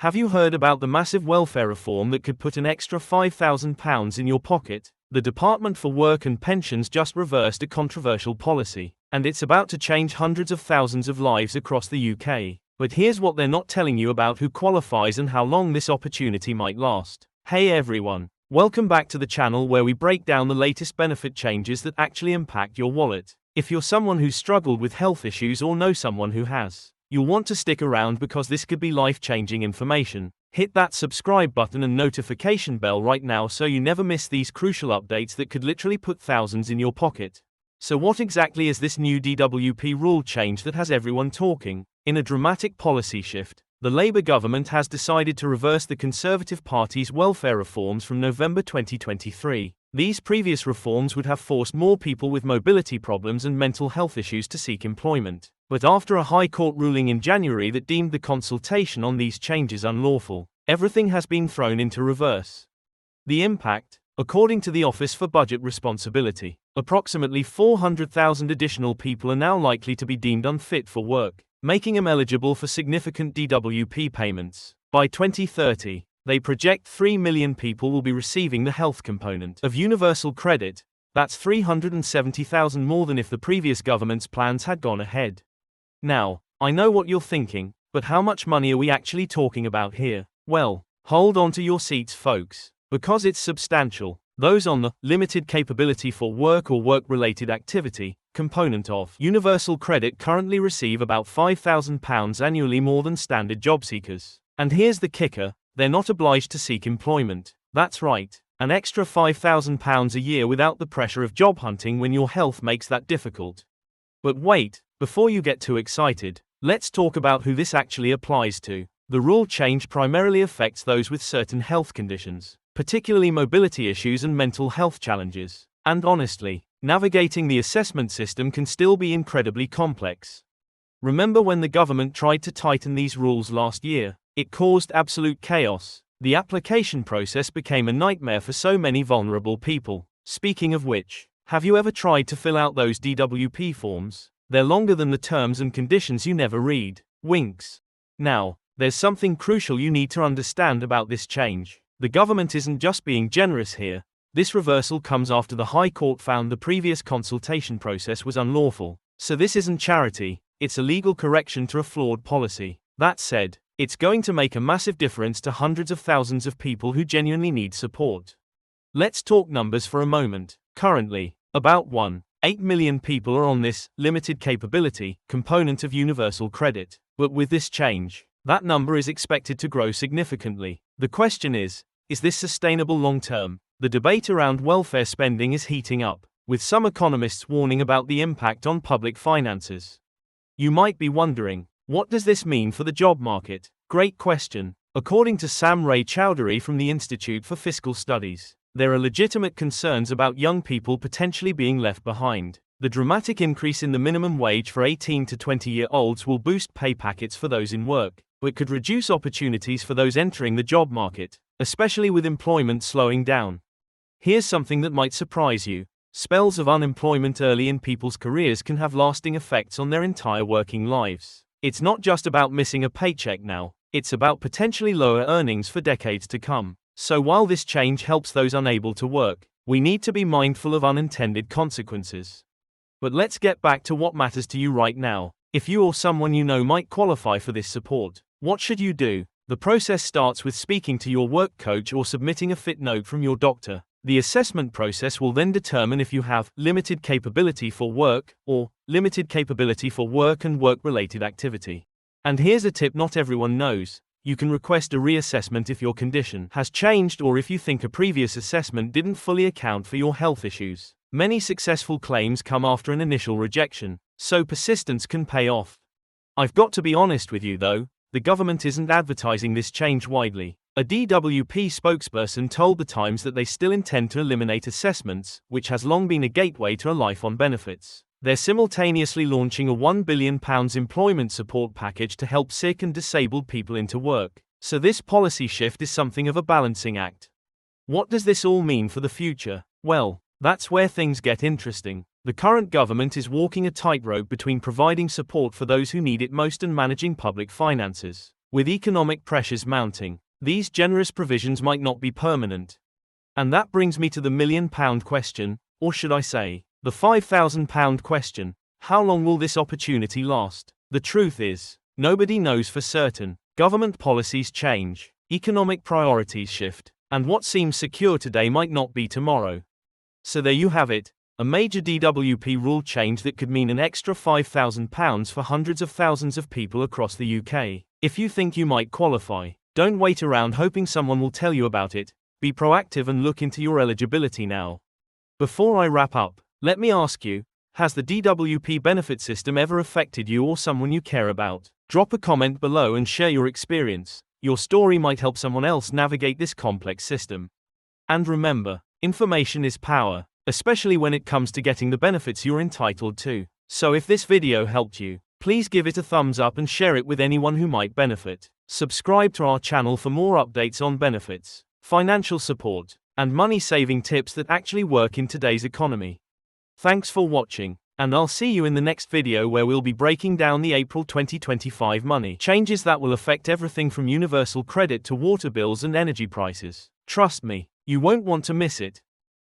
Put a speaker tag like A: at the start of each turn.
A: Have you heard about the massive welfare reform that could put an extra £5,000 in your pocket? The Department for Work and Pensions just reversed a controversial policy, and it's about to change hundreds of thousands of lives across the UK. But here's what they're not telling you about who qualifies and how long this opportunity might last. Hey everyone, welcome back to the channel where we break down the latest benefit changes that actually impact your wallet. If you're someone who's struggled with health issues or know someone who has, you'll want to stick around because this could be life-changing information. Hit that subscribe button and notification bell right now so you never miss these crucial updates that could literally put thousands in your pocket. So what exactly is this new DWP rule change that has everyone talking? In a dramatic policy shift, the Labour government has decided to reverse the Conservative Party's welfare reforms from November 2023. These previous reforms would have forced more people with mobility problems and mental health issues to seek employment. But after a High Court ruling in January that deemed the consultation on these changes unlawful, everything has been thrown into reverse. The impact, according to the Office for Budget Responsibility, approximately 400,000 additional people are now likely to be deemed unfit for work, making them eligible for significant DWP payments. By 2030, they project 3 million people will be receiving the health component of universal credit. That's 370,000 more than if the previous government's plans had gone ahead. Now, I know what you're thinking, but how much money are we actually talking about here? Well, hold on to your seats, folks, because it's substantial. Those on the limited capability for work or work-related activity component of universal credit currently receive about £5,000 annually more than standard job seekers. And here's the kicker, they're not obliged to seek employment. That's right, an extra £5,000 a year without the pressure of job hunting when your health makes that difficult. But wait, before you get too excited, let's talk about who this actually applies to. The rule change primarily affects those with certain health conditions, particularly mobility issues and mental health challenges. And honestly, navigating the assessment system can still be incredibly complex. Remember when the government tried to tighten these rules last year? It caused absolute chaos. The application process became a nightmare for so many vulnerable people. Speaking of which, have you ever tried to fill out those DWP forms? They're longer than the terms and conditions you never read. Winks. Now, there's something crucial you need to understand about this change. The government isn't just being generous here. This reversal comes after the High Court found the previous consultation process was unlawful. So this isn't charity, it's a legal correction to a flawed policy. That said, it's going to make a massive difference to hundreds of thousands of people who genuinely need support. Let's talk numbers for a moment. Currently, about 1.8 million people are on this limited capability component of universal credit. But with this change, that number is expected to grow significantly. The question is this sustainable long term? The debate around welfare spending is heating up, with some economists warning about the impact on public finances. You might be wondering, what does this mean for the job market? Great question. According to Sam Ray Chowdhury from the Institute for Fiscal Studies, there are legitimate concerns about young people potentially being left behind. The dramatic increase in the minimum wage for 18 to 20-year-olds will boost pay packets for those in work, but could reduce opportunities for those entering the job market, especially with employment slowing down. Here's something that might surprise you. Spells of unemployment early in people's careers can have lasting effects on their entire working lives. It's not just about missing a paycheck now, it's about potentially lower earnings for decades to come. So while this change helps those unable to work, we need to be mindful of unintended consequences. But let's get back to what matters to you right now. If you or someone you know might qualify for this support, what should you do? The process starts with speaking to your work coach or submitting a fit note from your doctor. The assessment process will then determine if you have limited capability for work or limited capability for work and work-related activity. And here's a tip not everyone knows. You can request a reassessment if your condition has changed or if you think a previous assessment didn't fully account for your health issues. Many successful claims come after an initial rejection, so persistence can pay off. I've got to be honest with you though, the government isn't advertising this change widely. A DWP spokesperson told The Times that they still intend to eliminate assessments, which has long been a gateway to a life on benefits. They're simultaneously launching a £1 billion employment support package to help sick and disabled people into work. So this policy shift is something of a balancing act. What does this all mean for the future? Well, that's where things get interesting. The current government is walking a tightrope between providing support for those who need it most and managing public finances. With economic pressures mounting, these generous provisions might not be permanent. And that brings me to the £1 million question, or should I say, the £5,000 question: how long will this opportunity last? The truth is, nobody knows for certain. Government policies change, economic priorities shift, and what seems secure today might not be tomorrow. So there you have it, a major DWP rule change that could mean an extra £5,000 for hundreds of thousands of people across the UK. If you think you might qualify, don't wait around hoping someone will tell you about it. Be proactive and look into your eligibility now. Before I wrap up, let me ask you, has the DWP benefit system ever affected you or someone you care about? Drop a comment below and share your experience. Your story might help someone else navigate this complex system. And remember, information is power, especially when it comes to getting the benefits you're entitled to. So if this video helped you, please give it a thumbs up and share it with anyone who might benefit. Subscribe to our channel for more updates on benefits, financial support, and money-saving tips that actually work in today's economy. Thanks for watching, and I'll see you in the next video where we'll be breaking down the April 2025 money changes that will affect everything from universal credit to water bills and energy prices. Trust me, you won't want to miss it.